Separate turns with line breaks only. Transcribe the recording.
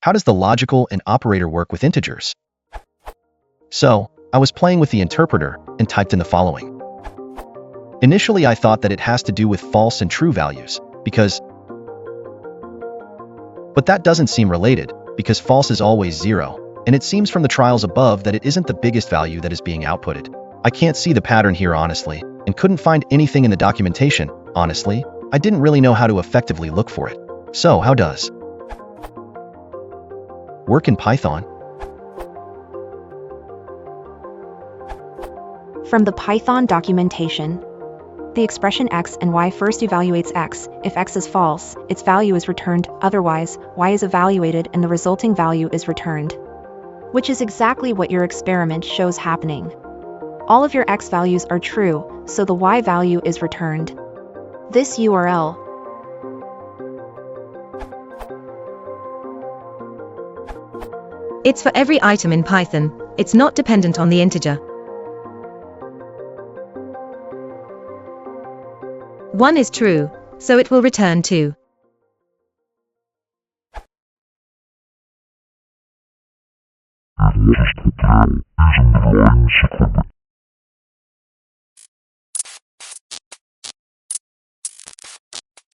How does the logical and operator work with integers? So, I was playing with the interpreter and typed in the following. Initially, I thought that it has to do with false and true values, but that doesn't seem related, because false is always 0, and it seems from the trials above that it isn't the biggest value that is being outputted. I can't see the pattern here honestly, and couldn't find anything in the documentation. Honestly, I didn't really know how to effectively look for it. So how does work in Python?
From the Python documentation, the expression x and y first evaluates x. If x is false, its value is returned, otherwise, y is evaluated and the resulting value is returned. Which is exactly what your experiment shows happening. All of your x values are true, so the y value is returned. This URL
It's for every item in Python. It's not dependent on the integer. 1 is true, so it will return 2.
Ihr werdet total diesen neuen Sekund